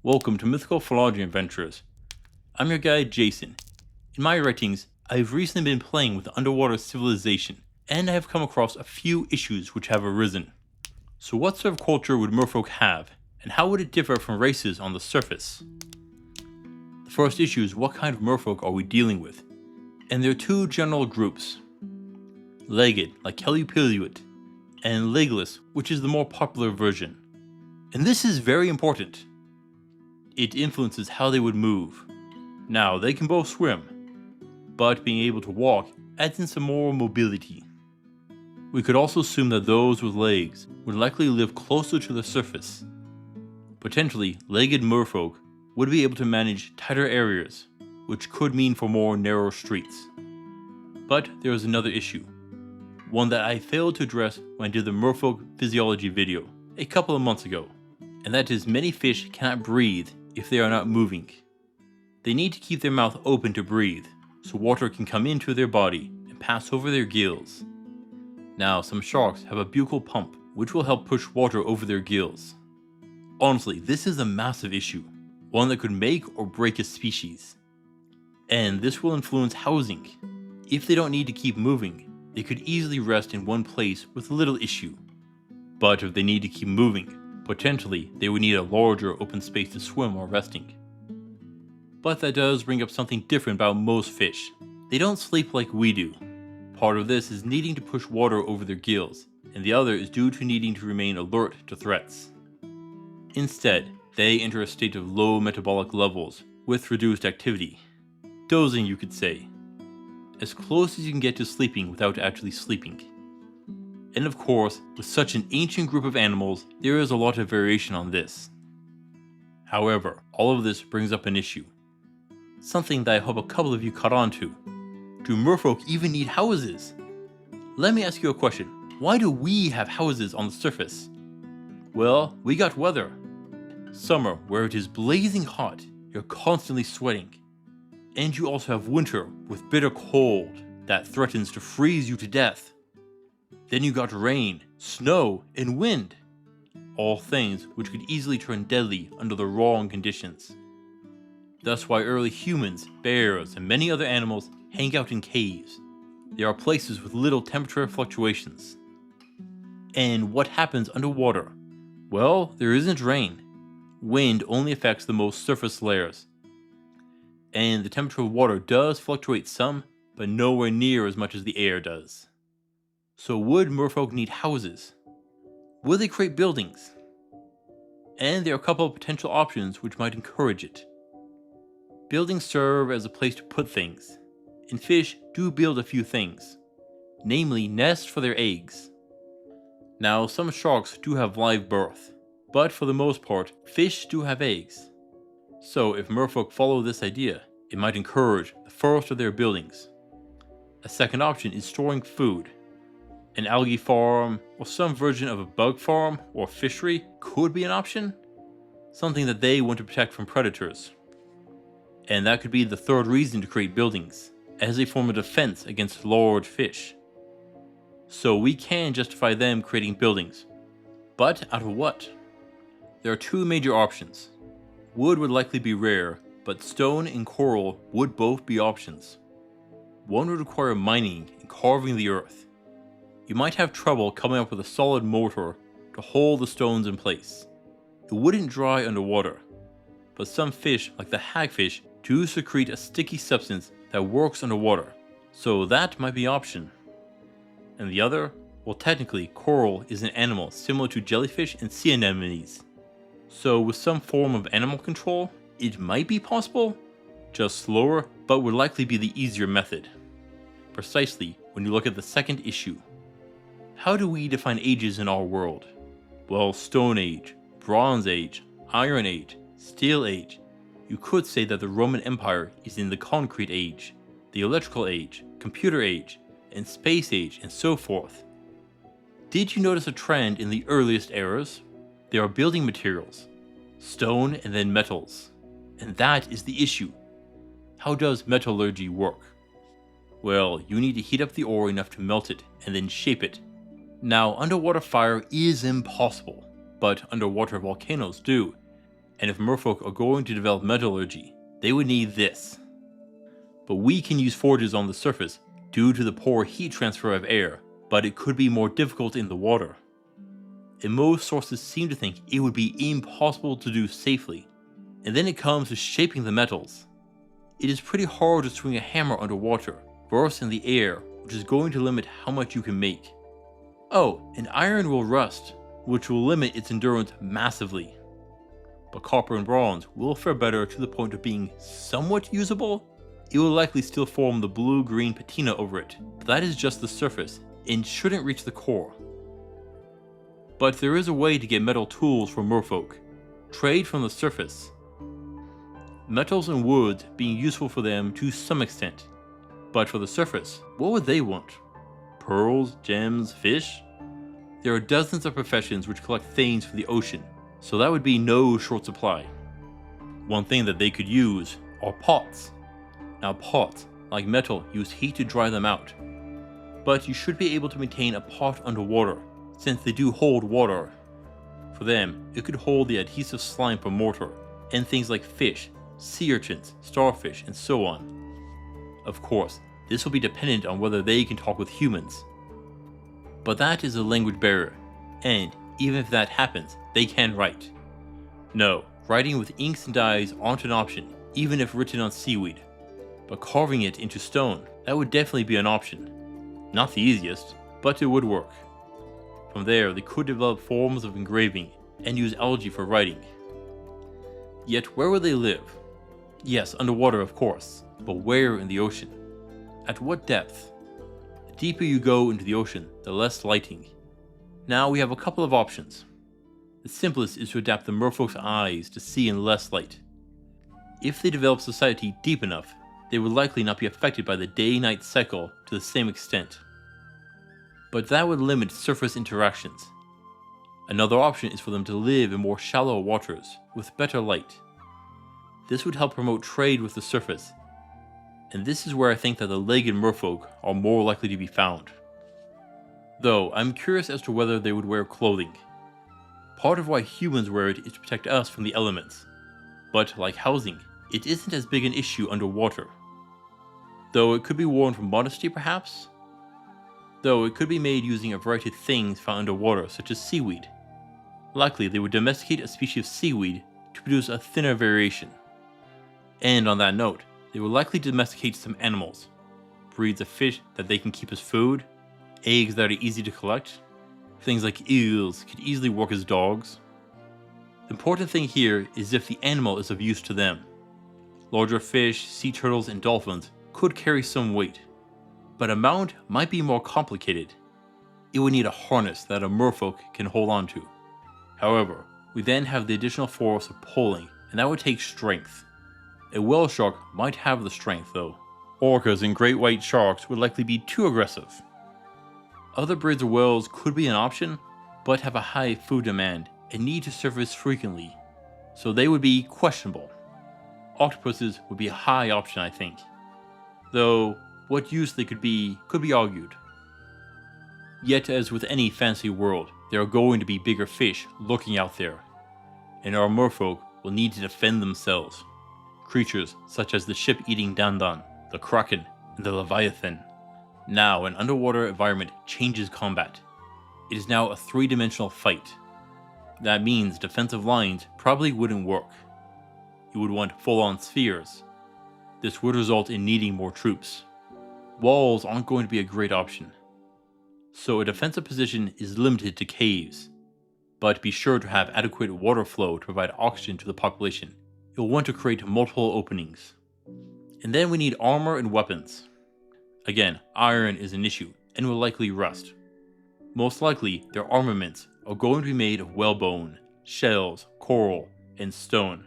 Welcome to Mythical Phylogeny Adventures. I'm your guide, Jason. In my writings, I've recently been playing with underwater civilization, and I have come across a few issues which have arisen. So what sort of culture would merfolk have, and how would it differ from races on the surface? The first issue is what kind of merfolk are we dealing with? And there are two general groups. Legged, like Kelly-Piluit, and legless, which is the more popular version. And this is very important. It influences how they would move. Now, they can both swim, but being able to walk adds in some more mobility. We could also assume that those with legs would likely live closer to the surface. Potentially, legged merfolk would be able to manage tighter areas, which could mean for more narrow streets. But there is another issue, one that I failed to address when I did the merfolk physiology video a couple of months ago, and that is many fish cannot breathe if they are not moving. They need to keep their mouth open to breathe, so water can come into their body and pass over their gills. Now, some sharks have a buccal pump, which will help push water over their gills. Honestly, this is a massive issue, one that could make or break a species. And this will influence housing. If they don't need to keep moving, they could easily rest in one place with little issue. But if they need to keep moving, potentially they would need a larger open space to swim while resting. But that does bring up something different about most fish. They don't sleep like we do. Part of this is needing to push water over their gills, and the other is due to needing to remain alert to threats. Instead, they enter a state of low metabolic levels with reduced activity. Dozing, you could say. As close as you can get to sleeping without actually sleeping. And of course, with such an ancient group of animals, there is a lot of variation on this. However, all of this brings up an issue. Something that I hope a couple of you caught on to. Do merfolk even need houses? Let me ask you a question. Why do we have houses on the surface? Well, we got weather. Summer, where it is blazing hot, you're constantly sweating. And you also have winter with bitter cold that threatens to freeze you to death. Then you got rain, snow, and wind. All things which could easily turn deadly under the wrong conditions. That's why early humans, bears, and many other animals hang out in caves. They are places with little temperature fluctuations. And what happens underwater? Well, there isn't rain. Wind only affects the most surface layers. And the temperature of water does fluctuate some, but nowhere near as much as the air does. So would merfolk need houses? Will they create buildings? And there are a couple of potential options which might encourage it. Buildings serve as a place to put things, and fish do build a few things, namely nests for their eggs. Now, some sharks do have live birth, but for the most part, fish do have eggs. So if merfolk follow this idea, it might encourage the first of their buildings. A second option is storing food. An algae farm, or some version of a bug farm or fishery could be an option. Something that they want to protect from predators. And that could be the third reason to create buildings, as a form of defense against large fish. So we can justify them creating buildings. But out of what? There are two major options. Wood would likely be rare, but stone and coral would both be options. One would require mining and carving the earth. You might have trouble coming up with a solid mortar to hold the stones in place. It wouldn't dry underwater, but some fish, like the hagfish, do secrete a sticky substance that works underwater, so that might be an option. And the other? Well, technically, coral is an animal similar to jellyfish and sea anemones. So with some form of animal control, it might be possible, just slower, but would likely be the easier method. Precisely when you look at the second issue. How do we define ages in our world? Well, Stone Age, Bronze Age, Iron Age, Steel Age. You could say that the Roman Empire is in the Concrete Age, the Electrical Age, Computer Age, and Space Age, and so forth. Did you notice a trend in the earliest eras? There are building materials, stone and then metals. And that is the issue. How does metallurgy work? Well, you need to heat up the ore enough to melt it and then shape it. Now, underwater fire is impossible, but underwater volcanoes do, and if merfolk are going to develop metallurgy, they would need this. But we can use forges on the surface due to the poor heat transfer of air, but it could be more difficult in the water. And most sources seem to think it would be impossible to do safely. And then it comes to shaping the metals. It is pretty hard to swing a hammer underwater, versus in the air, which is going to limit how much you can make. Oh, and iron will rust, which will limit its endurance massively. But copper and bronze will fare better to the point of being somewhat usable. It will likely still form the blue-green patina over it, but that is just the surface, and shouldn't reach the core. But there is a way to get metal tools for merfolk. Trade from the surface. Metals and woods being useful for them to some extent. But for the surface, what would they want? Pearls, gems, fish? There are dozens of professions which collect things from the ocean, so that would be no short supply. One thing that they could use are pots. Now pots, like metal, use heat to dry them out. But you should be able to maintain a pot underwater, since they do hold water. For them, it could hold the adhesive slime for mortar, and things like fish, sea urchins, starfish, and so on. Of course, this will be dependent on whether they can talk with humans. But that is a language barrier, and even if that happens, they can write. No, writing with inks and dyes aren't an option, even if written on seaweed. But carving it into stone, that would definitely be an option. Not the easiest, but it would work. From there, they could develop forms of engraving and use algae for writing. Yet where would they live? Yes, underwater of course, but where in the ocean? At what depth? The deeper you go into the ocean, the less lighting. Now we have a couple of options. The simplest is to adapt the merfolk's eyes to see in less light. If they develop society deep enough, they would likely not be affected by the day-night cycle to the same extent. But that would limit surface interactions. Another option is for them to live in more shallow waters, with better light. This would help promote trade with the surface, and this is where I think that the legged merfolk are more likely to be found. Though, I'm curious as to whether they would wear clothing. Part of why humans wear it is to protect us from the elements, but like housing, it isn't as big an issue underwater. Though it could be worn for modesty perhaps? Though it could be made using a variety of things found underwater such as seaweed. Likely they would domesticate a species of seaweed to produce a thinner variation. And on that note, they would likely domesticate some animals. Breeds of fish that they can keep as food, eggs that are easy to collect. Things like eels could easily work as dogs. The important thing here is if the animal is of use to them. Larger fish, sea turtles, and dolphins could carry some weight, but a mount might be more complicated. It would need a harness that a merfolk can hold on to. However, we then have the additional force of pulling, and that would take strength. A whale shark might have the strength though. Orcas and great white sharks would likely be too aggressive. Other breeds of whales could be an option, but have a high food demand and need to surface frequently, so they would be questionable. Octopuses would be a high option I think, though what use they could be argued. Yet as with any fantasy world, there are going to be bigger fish lurking out there, and our merfolk will need to defend themselves. Creatures such as the ship-eating dandan, the kraken, and the leviathan. Now an underwater environment changes combat. It is now a three-dimensional fight. That means defensive lines probably wouldn't work. You would want full-on spheres. This would result in needing more troops. Walls aren't going to be a great option. So a defensive position is limited to caves. But be sure to have adequate water flow to provide oxygen to the population. You'll want to create multiple openings. And then we need armor and weapons. Again, iron is an issue and will likely rust. Most likely, their armaments are going to be made of whalebone, shells, coral, and stone.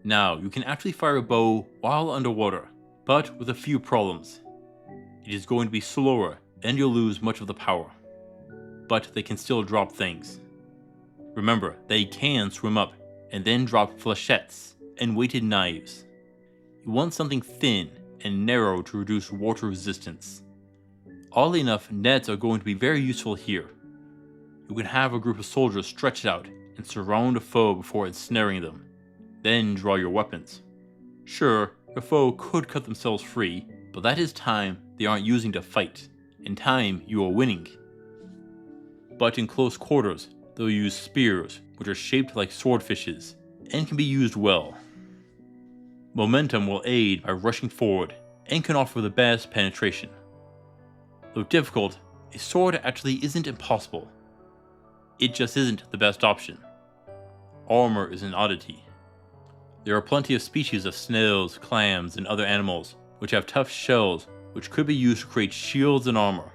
Now, you can actually fire a bow while underwater, but with a few problems. It is going to be slower and you'll lose much of the power. But they can still drop things. Remember, they can swim up and then drop flechettes and weighted knives. You want something thin and narrow to reduce water resistance. Oddly enough, nets are going to be very useful here. You can have a group of soldiers stretched out and surround a foe before ensnaring them. Then draw your weapons. Sure, your foe could cut themselves free, but that is time they aren't using to fight, and time you are winning. But in close quarters, they'll use spears, which are shaped like swordfishes, and can be used well. Momentum will aid by rushing forward, and can offer the best penetration. Though difficult, a sword actually isn't impossible. It just isn't the best option. Armor is an oddity. There are plenty of species of snails, clams, and other animals which have tough shells which could be used to create shields and armor.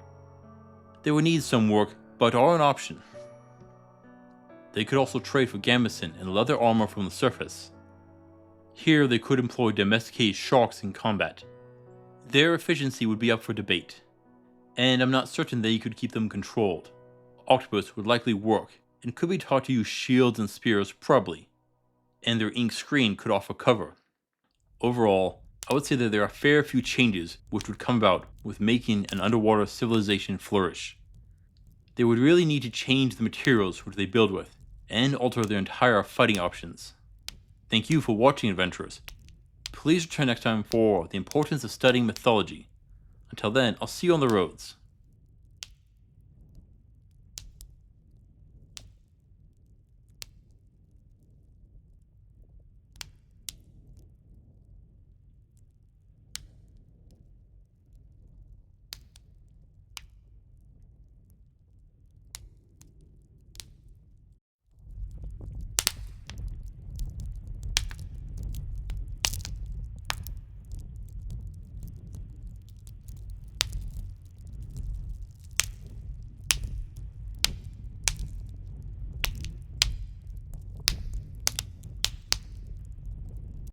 They would need some work, but are an option. They could also trade for gambeson and leather armor from the surface. Here they could employ domesticated sharks in combat. Their efficiency would be up for debate, and I'm not certain that you could keep them controlled. Octopus would likely work, and could be taught to use shields and spears probably, and their ink screen could offer cover. Overall, I would say that there are a fair few changes which would come about with making an underwater civilization flourish. They would really need to change the materials which they build with, and alter their entire fighting options. Thank you for watching, adventurers. Please return next time for the importance of studying mythology. Until then, I'll see you on the roads.